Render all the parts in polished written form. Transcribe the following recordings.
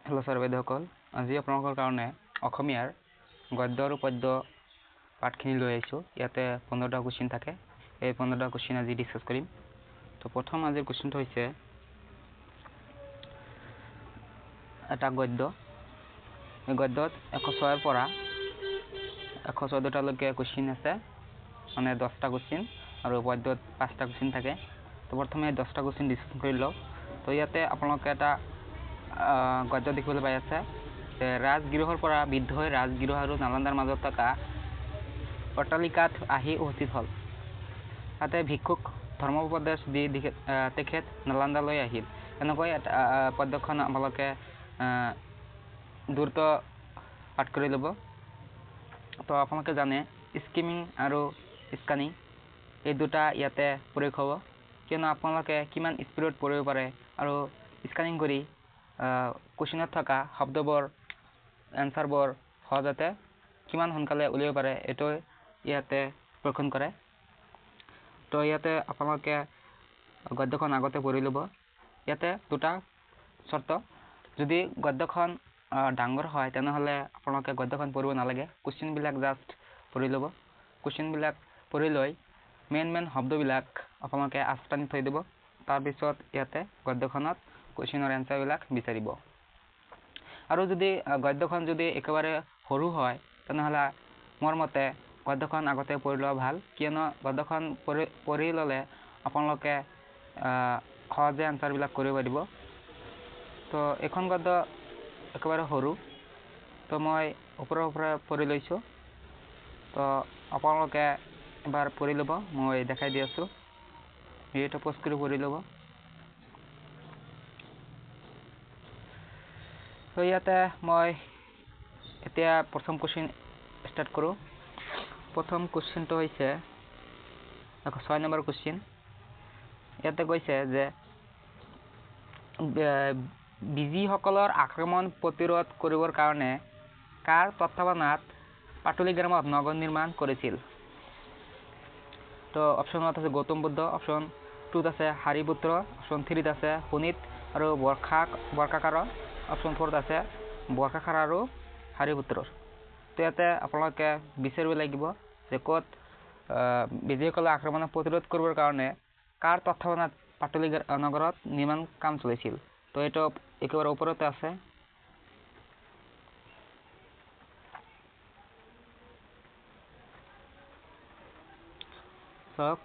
Hello sir বাইদেউসকল আজি আপোনালোকৰ কাৰণে অসমীয়াৰ গদ্য আৰু পদ্য পাঠখিনি লৈ আহিছোঁ ইয়াতে 15টা কোৱেশ্চন থাকে এই 15টা কোৱেশ্চন আজি ডিসকাস কৰিম তো প্ৰথম আজিৰ কোৱেশ্চনটো হৈছে এটা গদ্য এই গদ্যত 106 ৰ পৰা 114টা লৈকে কোৱেশ্চন আছে মানে 10টা কোৱেশ্চন আৰু পদ্যত 5টা কোৱেশ্চন থাকে তো প্ৰথমে 10টা কোৱেশ্চন ডিসকাস কৰি লওঁ তো ইয়াতে আপোনালোকে এটা গদ্য দেখিবলৈ পাই আছে ৰাজগৃহৰ পৰা বিদ্ধ হৈ ৰাজগৃহ আৰু নালন্দাৰ মাজত থকা অট্টালিকাত আহি উপস্থিত হল তাতে ভিক্ষুক ধৰ্মোপদেশ দি তেখেত নালন্দালৈ আহিল এনেকৈ পদ্যখন আপোনালোকে দ্ৰুত পাঠ কৰি ল'ব তো আপোনালোকে জানে স্কিমিং আৰু স্ক্যানিং এই দুটা ইয়াতে প্ৰয়োগ হ'ব কিয়নো আপোনালোকে কিমান স্পিডত পঢ়িব পাৰে আৰু স্ক্যানিং কৰি কোৱেশ্চনত থকা শব্দবোৰ এনসাৰবোৰ সহজতে কিমান সোনকালে উলিয়াব পাৰে এটো ইয়াতে পৰীক্ষণ কৰে তো ইয়াতে আপোনালোকে গদ্যখন আগতে পঢ়ি ল'ব ইয়াতে দুটা শৰ্ত যদি গদ্যখন ডাঙৰ হয় তেনেহলে আপোনালোকে গদ্যখন পঢ়িব নালাগে কোৱেশ্চন বিলাক জাস্ট পঢ়ি ল'ব কোৱেশ্চন বিলাক পঢ়ি লৈ মেইন শব্দবিলাক আপোনালোকে আস্থানি থৈ দিব তাৰ পিছত ইয়াতে গদ্যখনত কোৱেশ্চনৰ এনসাৰ বিলাক বিচাৰিব আৰু যদি গদ্যখন যদি একেবাৰে সৰু হয় তেনেহলে মোৰ মতে গদ্যখন আগতে পঢ়ি লোৱা ভাল কিয়নো গদ্যখন পঢ়ি ললে আপোনালোকে সহজে এনসাৰ বিলাক কৰিব পাৰিব তো এখন গদ্য একেবাৰে সৰু তো মই ওপৰৰ পৰা পঢ়ি লৈছো তো আপোনালোকে এবাৰ পঢ়ি ল'ব মই দেখাই দি আছো ভিডিওটো পজ কৰি পঢ়ি ল'ব তো ইয়াতে মই এতিয়া প্ৰথম কোৱেশ্চন স্টাৰ্ট কৰো প্ৰথম কোৱেশ্চনটো হৈছে 6 নম্বৰ কোৱেশ্চন ইয়াতে কৈছে যে বিজি সকলৰ আক্ৰমণ প্ৰতিৰোধ কৰিবৰ কাৰণে কাৰ তত্ত্বাৱধানত পাটলি গ্ৰামত নগৰ নিৰ্মাণ কৰিছিল তো অপচন 1 আছে গৌতম বুদ্ধ অপচন 2 আছে হাৰিপুত্ৰ অপচন 3 আছে সুনীত আৰু বৰ্কাকাৰ অপচন 4 আছে বৰ্কাকাৰ আৰু হাৰিপুত্ৰ তো ইয়াতে আপোনালোকে বিচাৰিব লাগিব যে ক'ত বিজয়সকলে আক্ৰমণ প্ৰতিৰোধ কৰিবৰ কাৰণে কাৰ তত্ত্বাৱধানত পাটলি নগৰত নিৰ্মাণ কাম চলিছিল তো এটা একেবাৰে ওপৰতে আছে চাওক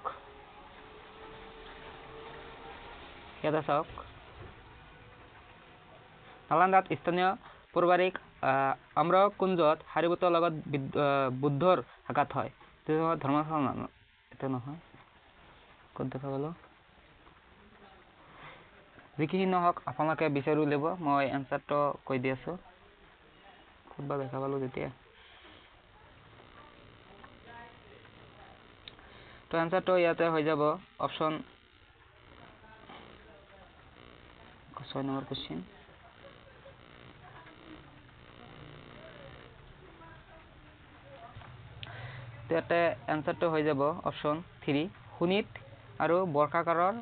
ইয়াতে চাওক নালন্দাত স্থানীয় পাৰিবাৰিক আম্ৰকুঞ্জত হাৰিপুত্ৰৰ লগত বুদ্ধৰ সাক্ষাৎ হয় ধৰ্মস্থান এটা নহয় ক'ত দেখা গ'ল যিখিনি নহওক আপোনালোকে বিচাৰি উলিয়াব মই এনসাৰটো কৈ দি আছো ক'তবা দেখা পালো তেতিয়া তো এনসাৰটো ইয়াতে হৈ যাব অপচন 6 নম্বৰ কোৱেশ্চন ইয়াতে এনসাৰটো হৈ যাব অপচন 3 সুনীত আৰু বৰ্কাকাৰৰ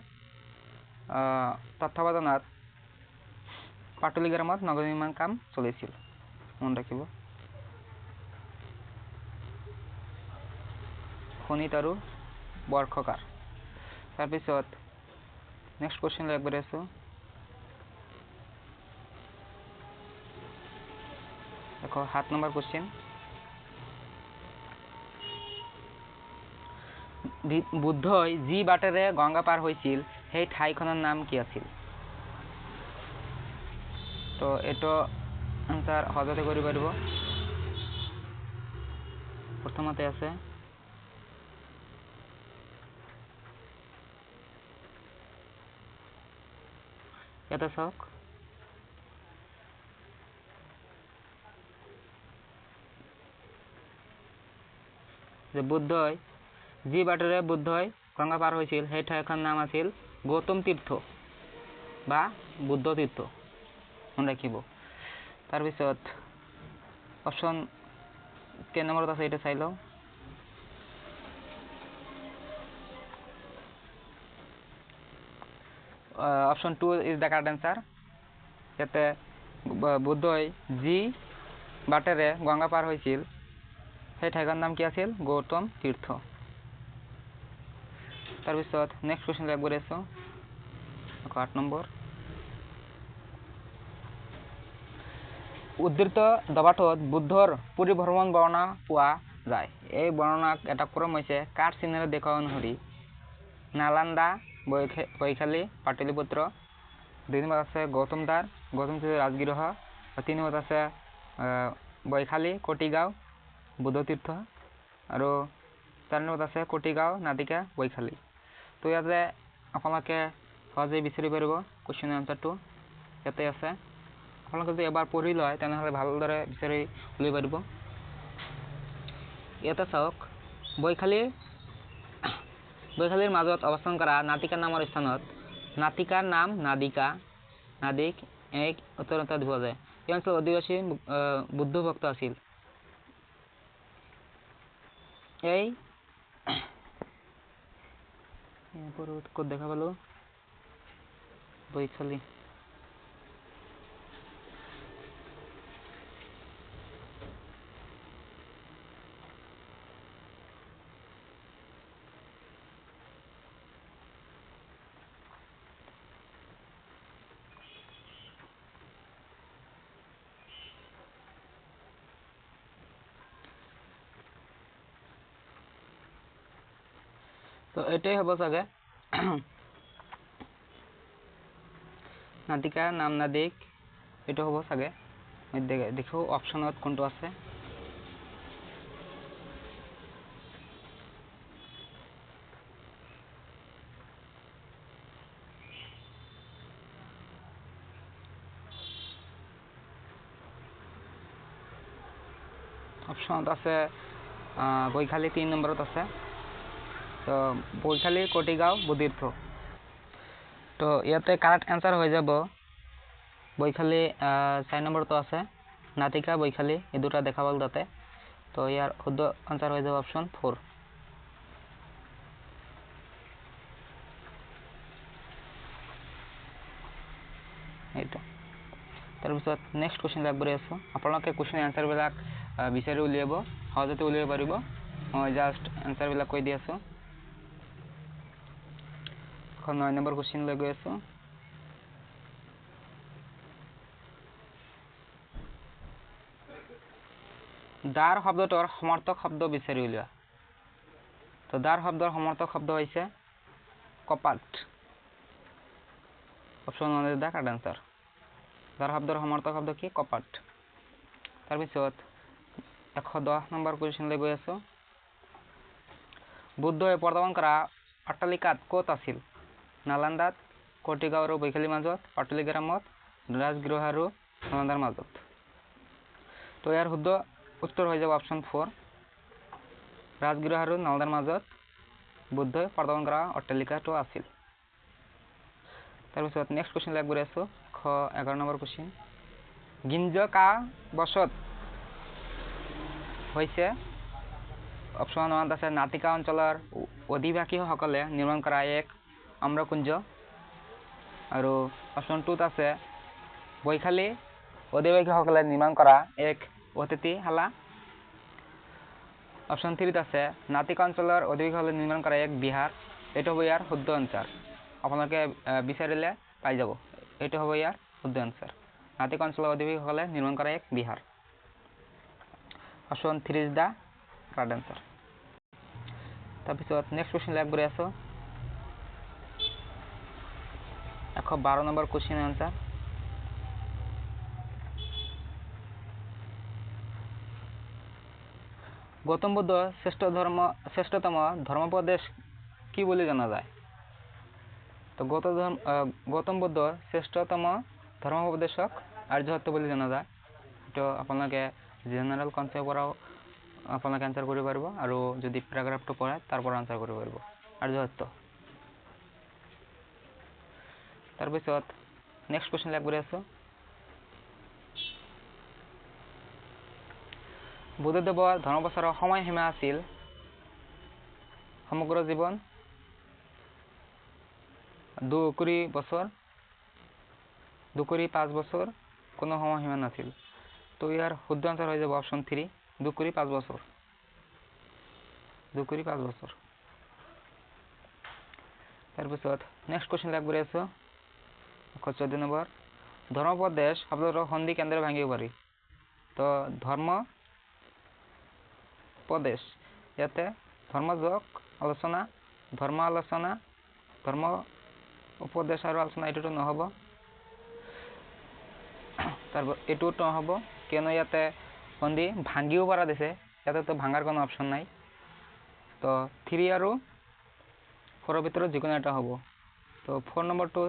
তত্ত্বাৱধানত পাটলি গ্ৰামত নগৰ নিৰ্মাণ কাম চলিছিল মন ৰাখিব সুনীত আৰু বৰ্কাকাৰ তাৰ পিছত নেক্সট কোৱেশ্চন লৈ আগবাঢ়ি আছো দেখো 7 নম্বৰ কোৱেশ্চন বুদ্ধই যি বাটেৰে গংগা পাৰ হৈছিল সেই ঠাইখনৰ নাম কি আছিল তো এটো আনসাৰ সহজতে কৰিব পাৰিব প্ৰথমতে আছে এটা চাওক যে বুদ্ধই যি বাটেৰে বুদ্ধই গংগা পাৰ হৈছিল সেই ঠাইখনৰ নাম আছিল গৌতম তীৰ্থ বা বুদ্ধ তীৰ্থ মন ৰাখিব তাৰ পিছত অপচন কেই নম্বৰত আছে এটা চাই লওঁ option 2 is the correct answer ইয়াতে বুদ্ধই যি বাটেৰে গংগা পাৰ হৈছিল সেই ঠাইখনৰ নাম কি আছিল? গৌতম তীৰ্থ। তাৰপিছত নেক্সট কুৱেশ্যন লাইক কৰি আছোঁ 8 নম্বৰ। উদ্ধৃত দবাটোত বুদ্ধৰ পুৰী ভ্ৰমণ বৰ্ণনা পোৱা যায়। এই বৰ্ণনাক এটা ক্ৰম হৈছে কাৰ চিহ্নেৰে দেখুওৱা অনুসৰি নালান্দা, বৈশালী, পাটলিপুত্ৰ, 2 নম্বৰত আছে গৌতম দ্বাৰ, গৌতম তীৰ্থ ৰাজগৃহ, 3 নম্বৰত আছে বৈশালী, কটিগাঁও, বুদ্ধতীৰ্থ, আৰু 4 নম্বৰত আছে কটিগাঁও, নাদিকা, বৈশালী। তো ইয়াতে আপোনালোকে সহজেই বিচাৰি পাৰিব কুৱেশ্যনৰ এনচাৰটো ইয়াতে আছে। আপোনালোকে যদি এবাৰ পঢ়ি লয় তেনেহ'লে ভালদৰে বিচাৰি উলিয়াব পাৰিব। ইয়াতে চাওক, বৈশালীৰ মাজত অৱস্থান কৰা নাটিকা নামৰ স্থানত নাটিকাৰ নাম নাদিক এক উত্তৰতা পোৱা যায়। এই অঞ্চলৰ অধিবাসী বুদ্ধ ভক্ত আছিল। এই ক'ত দেখা পালো? বৈশালী। তো এটাই হ'ব চাগে নাটিকা নাম নাদিক, এইটো হ'ব চাগে। দেখো অপশ্যনত কোনটো আছে। অপশ্যনত আছে বৈশালী 3 নম্বৰত আছে। তো বৈশালী, কটিগাঁও, বুদ্ধতীৰ্থ। তো ইয়াতে কাৰেক্ট এনচাৰ হৈ যাব বৈশালী 4 নম্বৰতো আছে, নাটিকা, বৈশালী এই দুটা দেখা পাল তাতে। তো ইয়াৰ শুদ্ধ এনচাৰ হৈ যাব অপশ্যন 4। এইটো তাৰপিছত নেক্সট কুৱেশ্যন লাভ কৰি আছোঁ। আপোনালোকে কুৱেশ্যনৰ এনচাৰবিলাক বিচাৰি উলিয়াব, সহজতে উলিয়াব পাৰিব। মই জাষ্ট এনচাৰবিলাক কৈ দি আছোঁ। 9 নম্বৰ কুৱেশ্যন লৈ গৈ আছোঁ। দাৰ শব্দটোৰ সমাৰ্থক শব্দ বিচাৰি উলিওৱা। তো দাৰ শব্দৰ সমাৰ্থক শব্দ হৈছে কপাট। Option 1 is the correct answer. দাৰ শব্দৰ সমাৰ্থক শব্দ কি? কপাট। তাৰপিছত 110 নম্বৰ কুৱেশ্যন লৈ গৈ আছোঁ। বুদ্ধই প্ৰৱৰ্তন কৰা অট্টালিকাত ক'ত আছিল? নালান্দাত, কটিগাঁও আৰু বৈশালীৰ মাজত, পাটলিগ্ৰামত, ৰাজগৃহ আৰু নালন্দাৰ মাজত। তো ইয়াৰ শুদ্ধ উত্তৰ হৈ যাব অপশ্যন 4, ৰাজগৃহ আৰু নালন্দাৰ মাজত বুদ্ধই প্ৰৱৰ্তন কৰা অট্টালিকাটো আছিল। তাৰপিছত নেক্সট কুৱেশ্যন লাভ কৰি আছোঁ 11 নম্বৰ কুৱেশ্যন। গিঞ্জ কা বসত হৈছে অপশ্যন 1 আছে নাটিকা অঞ্চলৰ অধিবাসীসকলে নিৰ্মাণ কৰা এক আম্ৰকুঞ্জ, আৰু অপশ্যন 2 আছে বৈশালী অধিবাসীসকলে নিৰ্মাণ কৰা এক অতিথিশালা। অপশ্যন 3 আছে নাটিকা অঞ্চলৰ অধিবাসীসকলে নিৰ্মাণ কৰা এক বিহাৰ। এইটো হ'ব ইয়াৰ শুদ্ধ এনচাৰ। আপোনালোকে বিচাৰিলে পাই যাব। এইটো হ'ব ইয়াৰ শুদ্ধ এনচাৰ। নাটিকা অঞ্চলৰ অধিবাসীসকলে নিৰ্মাণ কৰা এক বিহাৰ। Option 3 is the correct answer. তাৰপিছত নেক্সট কুৱেশ্যন লাভ কৰি আছোঁ 112 number question answer. Gautam Buddha শ্ৰেষ্ঠতম ধৰ্মোপদেশ কি বুলি জনা যায়? তো গৌতম বুদ্ধৰ শ্ৰেষ্ঠতম ধৰ্মোপদেশক আৰ্যসত্য বুলি জনা যায়। তো আপোনালোকে জেনেৰেল কনচেপ্টৰ পৰাও আপোনালোকে এনচাৰ কৰিব পাৰিব, আৰু যদি পেৰাগ্ৰাফটো পঢ়ে তাৰ পৰা এনচাৰ কৰিব পাৰিব। আৰ্যসত্য। তাৰপিছত নেক্সট কুৱেশ্যন লাভ কৰি আছোঁ। বুদ্ধদেৱৰ ধৰ্মপ্ৰচাৰৰ সময়সীমা আছিল সমগ্ৰ জীৱন, 2 কুৰি বছৰ, 2 কুৰি 5 বছৰ, কোনো সময়সীমা নাছিল। তো ইয়াৰ শুদ্ধ আনসাৰ হৈ যাব অপশ্যন 3 2 কৰি 5 বছৰ 2 কৰি 5 বছৰ। তাৰপিছত নেক্সট কুৱেশ্যন আগবঢ়াই আছো 14 নম্বৰ ধৰ্মোপদেশ শব্দটোৰ সন্ধি কেন্দ্ৰে ভাঙিব পাৰি। তো ধৰ্মোপদেশ ইয়াতে ধৰ্মযোগ আলোচনা ধৰ্ম আলোচনা ধৰ্ম উপদেশ আৰু আলোচনা এইটোতো নহ'ব। তাৰপৰ এটুও নহ'ব কিয়নো ইয়াতে সন্ধি ভাঙিও পাৰা দিছে, ইয়াতে তো ভাঙাৰ কোনো অপশ্যন নাই। তো 3 আৰু 4 ভিতৰত যিকোনো এটা হ'ব। তো 4 নম্বৰটো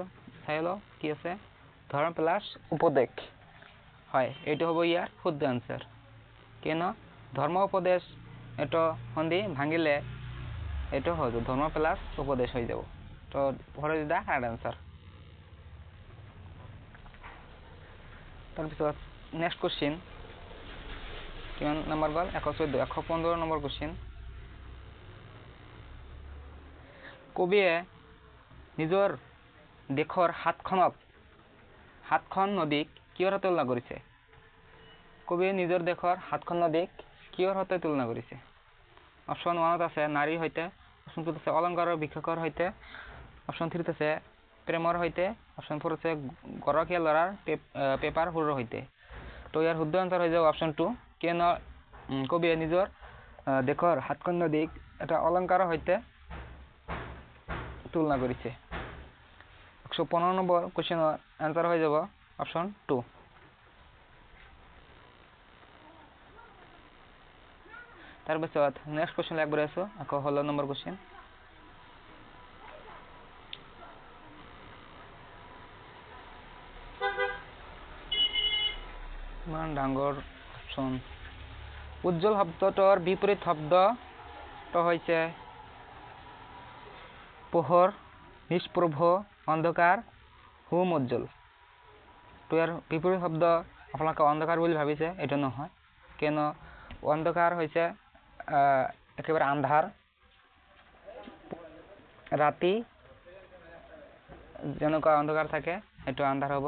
চাই লওঁ কি আছে ধৰ্ম প্লাছ উপদেশ। হয় এইটো হ'ব ইয়াৰ শুদ্ধ আনসাৰ, কিয়নো ধৰ্ম উপদেশ এইটো সন্ধি ভাঙিলে এইটো হৈ যাব ধৰ্ম প্লাছ উপদেশ হৈ যাব। তো 4 ইজ দা ৰাইট আনসাৰ। তাৰপিছত নেক্সট কুৱেশ্যন কিমান নম্বৰ গ'ল 114 115 নম্বৰ কুৱেশ্যন কবিয়ে নিজৰ দেশৰ সাতখন নদীক কিহৰ সৈতে তুলনা কৰিছে? কবিয়ে নিজৰ দেশৰ 7খন নদীক কিহৰ সৈতে তুলনা কৰিছে? অপশ্যন 1 আছে নাৰীৰ সৈতে, অপশ্যন 2 আছে অলংকাৰৰ বিশেষৰ সৈতে, অপশ্যন 3 আছে প্ৰেমৰ সৈতে, অপশ্যন 4 আছে গৰখীয়া ল'ৰাৰ পেপাৰ সুৰৰ সৈতে। তো ইয়াৰ শুদ্ধ আনসাৰ হৈ যাব অপশ্যন 2 কিয়নো কবিয়ে নিজৰ দেশৰ 7খন নদীক এটা অলংকাৰৰ সৈতে তুলনা কৰিছে। 115 নম্বৰ কুৱেশ্যনৰ আনসাৰ হৈ যাব অপশ্যন 2। তাৰপিছত নেক্সট কুৱেশ্যন আগবঢ়াই আছো 16 নম্বৰ কুৱেশ্যন ইমান ডাঙৰ অপশ্যন। উজ্জ্বল শব্দটোৰ বিপৰীত শব্দটো হৈছে পোহৰ, নিষ্প্ৰভ, অন্ধকাৰ, হোম উজ্জ্বল। তো ইয়াৰ বিপৰীত শব্দ আপোনালোকে অন্ধকাৰ বুলি ভাবিছে, এইটো নহয় কিয়নো অন্ধকাৰ হৈছে একেবাৰে আন্ধাৰ, ৰাতি যেনেকুৱা অন্ধকাৰ থাকে সেইটো আন্ধাৰ হ'ব।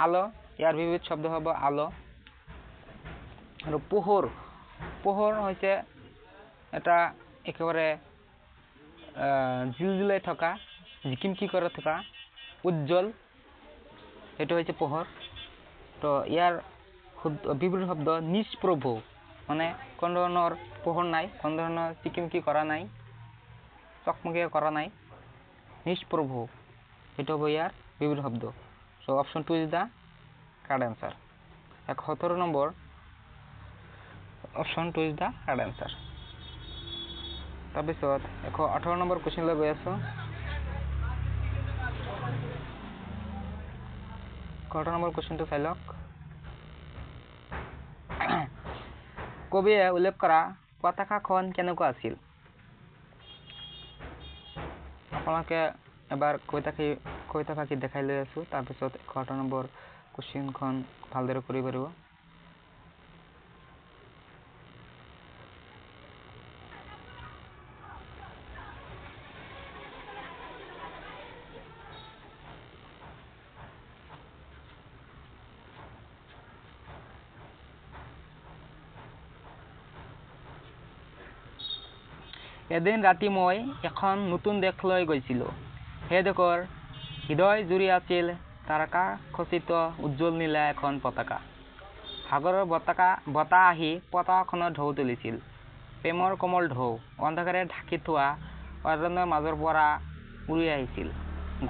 আলো ইয়াৰ বিপৰীত শব্দ হ'ব আলো। আৰু পোহৰ হৈছে এটা একেবাৰে জিলজিলাই থকা জিকিমকি কৰি থকা উজ্জ্বল, সেইটো হৈছে পোহৰ। তো ইয়াৰ বিপৰীত শব্দ নিষ্প্ৰভ, মানে কোনো ধৰণৰ পোহৰ নাই, কোনো ধৰণৰ চিকিমকি কৰা নাই, চকমকীয়া কৰা নাই, নিষ্প্ৰভ সেইটো হ'ব ইয়াৰ বিপৰীত শব্দ। So' option 2 is the correct answer. 117 number option 2 is the correct answer. তাৰপিছত 118 নম্বৰ কুৱেশ্যনলৈ গৈ আছো 118 নম্বৰ কুৱেশ্যনটো চাই লওক কবিয়ে উল্লেখ কৰা পতাকাখন কেনেকুৱা আছিল? আপোনালোকে এবাৰ কবিতা ফাঁকি দেখাই লৈ আছো, তাৰপিছত 118 নম্বৰ কুৱেশ্যনখন ভালদৰে কৰিব পাৰিব। এদিন ৰাতি মই এখন নতুন দেশলৈ গৈছিলো। সেই দেশৰ হৃদয় জুৰি আছিল তাৰকাখচিত উজ্জ্বল নীলা এখন পতাকা। সাগৰৰ বতাহ আহি পতাকাখনৰ ঢৌ তুলিছিল, প্ৰেমৰ কোমল ঢৌ। অন্ধকাৰে ঢাকি থোৱা অৰণ্যৰ মাজৰ পৰা উৰি আহিছিল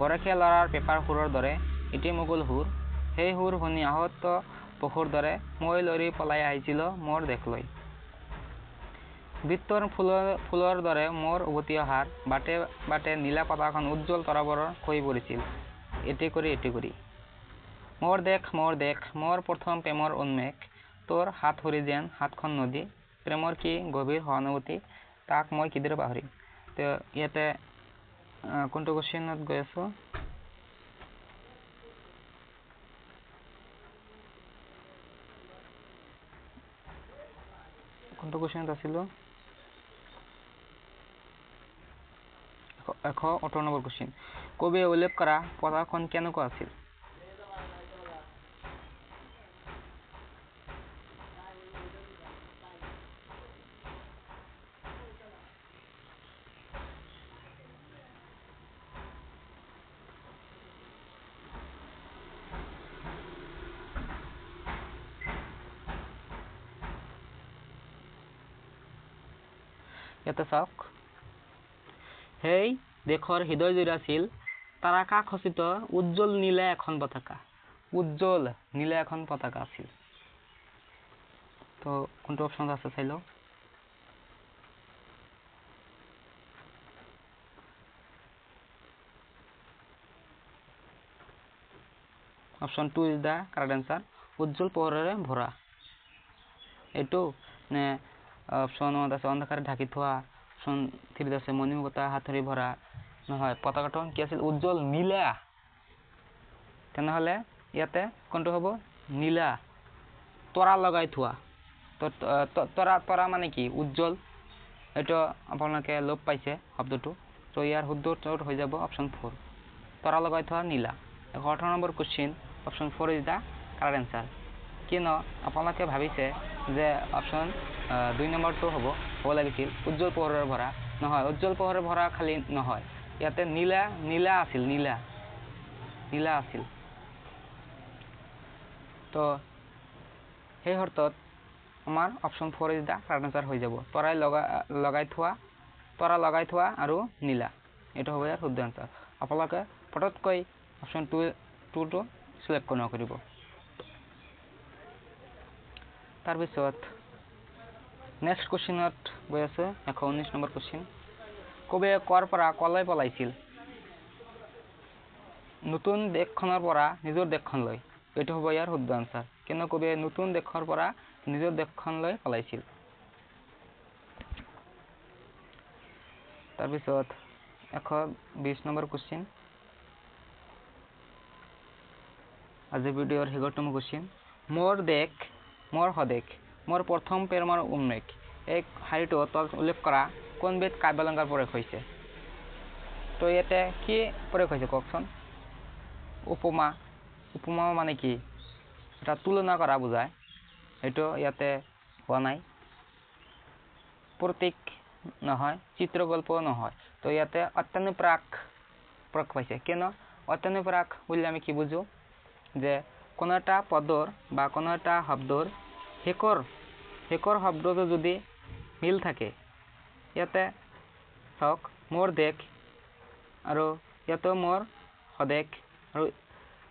গৰখীয়া ল'ৰাৰ পেপাৰ সুৰৰ দৰে এটি মুকল সুৰ। সেই সুৰ শুনি আহত পশুৰ দৰে মই লৰি পলাই আহিছিলো মোৰ দেশলৈ। বৃত্তৰ ফুলৰ দৰে মোৰ উভতি অহাৰ বাটে বাটে নীলা পতাকাখন উজ্জ্বল তৰাবোৰৰ হৈ পৰিছিল এটি কৰি। মোৰ দেশ মোৰ প্ৰথম প্ৰেমৰ উন্মেষ, তোৰ হাত সৰি যেন 7খন নদী, প্ৰেমৰ কি গভীৰ সহানুভূতি, তাক মই কিদৰে পাহৰিম। তো ইয়াতে কোনটো কুৱেশ্যনত গৈ আছো কোনটো কুৱেশ্যনত আছিলো 118 নম্বৰ কুৱেশ্যন কবিয়ে উল্লেখ কৰা পতাকাখন কেনেকুৱা আছিল? ইয়াতে চাওক সেই দেশৰ হৃদয়জুৰি আছিল তাৰকা খচিত উজ্জ্বল নীলা এখন পতাকা। উজ্জ্বল নীলা এখন পতাকা আছিল। তো কোনটো অপশন আছে চাই লও। Option 2 is the correct answer. উজ্জ্বল পোহৰেৰে ভৰা। এইটো নে অপশন 1 আছে অন্ধকাৰে ঢাকি থোৱা, অপশন 3 আছে মণিমুক্তা হাতৰি ভৰা। নহয়, পতাকাটো কি আছিল? উজ্জ্বল নীলা। তেনেহলে ইয়াতে কোনটো হ'ব? নীলা। তৰা লগাই থোৱা। তো তৰা মানে কি? উজ্জ্বল। এইটো আপোনালোকে লোপ পাইছে শব্দটো। তো ইয়াৰ শুদ্ধ উত্তৰ হৈ যাব অপশন 4 তৰা লগাই থোৱা নীলা। 18 number question option 4 is the correct answer. কিনো আপোনালোকে ভাবিছে যে অপশন 2 নম্বৰটো হ'ব লাগিছিল উজ্জ্বল পোহৰেৰে ভৰা। নহয়, উজ্জ্বল পোহৰেৰে ভৰা খালি নহয়, ইয়াতে নীলা আছিল। নীলা আছিল। তো সেই অৰ্থত আমাৰ option 4 is the correct answer হৈ যাব। তৰা লগাই থোৱা আৰু নীলা, এইটো হ'ব ইয়াৰ শুদ্ধ আনসাৰ। আপোনালোকে পটককৈ অপশন 2 টো সিলেক্ট কৰিব। তাৰপিছত নেক্সট কোশ্চিনত গৈ আছে 119 নম্বৰ কোশ্চিন। কবিয়ে কৰ পৰা কলৈ পলাইছিল? নতুন দেশখনৰ পৰা নিজৰ দেশখনলৈ। এইটো হ'ব ইয়াৰ শুদ্ধ আনসাৰ। কিনো কবিয়ে নতুন দেশৰ পৰা নিজৰ দেশখনলৈ পলাইছিল। তাৰপিছত 120 নম্বৰ কোশ্চিন। আজিৰ ভিডিঅ'ৰ শেষৰতম কোশ্চিন। মোৰ দেশ মোৰ স্বদেশ মোৰ প্ৰথম প্ৰেমৰ উন্মেষ। এই শাৰীটো তলত উল্লেখ কৰা কোনবিধ কাব্যালংকাৰ প্ৰয়োগ হৈছে? তো ইয়াতে কি প্ৰয়োগ হৈছে কওকচোন? উপমা। উপমা মানে কি? এটা তুলনা কৰা বুজায়। এইটো ইয়াতে হোৱা নাই। প্ৰতীক নহয়, চিত্ৰকল্প নহয়। তো ইয়াতে অত্যনুপ্ৰাস প্ৰয়োগ পাইছে। কিয়নো অত্যনুপ্ৰাস বুলি আমি কি বুজো? যে কোনো এটা পদৰ বা কোনো এটা শব্দৰ শেষৰ শব্দটো যদি মিল থাকে, ইয়াতে চাওক মোৰ দেশ আৰু ইয়াতে মোৰ স্বদেশ, আৰু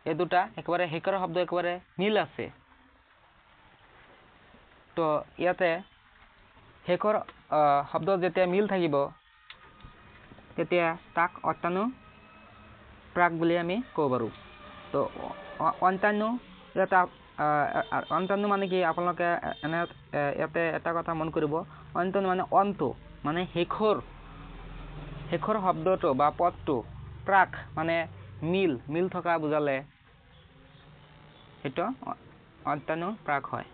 এই দুটা একেবাৰে শেষৰ শব্দ একেবাৰে মিল আছে। তো ইয়াতে শেষৰ শব্দ যেতিয়া মিল থাকিব, তেতিয়া তাক অত্যনুপ্ৰাস বুলি আমি ক'ব পাৰোঁ। তো অন্যান্য মানে কি? আপোনালোকে ইয়াতে এটা কথা মন কৰিব, অন্যান্য মানে অন্ত, মানে শেষৰ শব্দটো বা পদটো, প্ৰাক মানে মিল থকা বুজালে সেইটো অত্যনুপ্ৰাস হয়।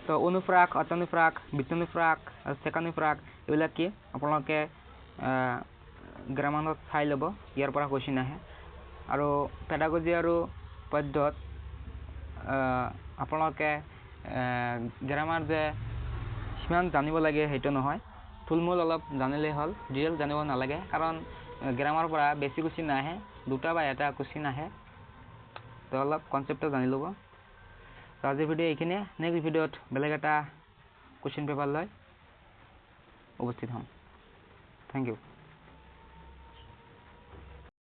তো অনুপ্ৰাস, অত্যনুপ্ৰাস, বিত্তনুপ্ৰাস, শেষানুপ্ৰাস এইবিলাক কি আপোনালোকে গ্ৰামাৰত চাই ল'ব, ইয়াৰ পৰা কুৱেশ্যন আহে। আৰু পেডাগজি আৰু পদ্যত আপোনালোকে গ্ৰামাৰ যে সিমান জানিব লাগে সেইটো নহয়, থুলমূল অলপ জানিলেই হ'ল, ডিটেইল জানিব নালাগে। কাৰণ গ্ৰামাৰৰ পৰা বেছি কুৱেশ্যন নাহে, 2টা বা 1টা কুৱেশ্যন আহে। তো অলপ কনচেপ্টটো জানি ল'ব। তো আজিৰ ভিডিঅ' এইখিনিয়ে। নেক্সট ভিডিঅ'ত বেলেগ এটা কুৱেশ্যন পেপাৰ লৈ উপস্থিত হ'ম। Thank U.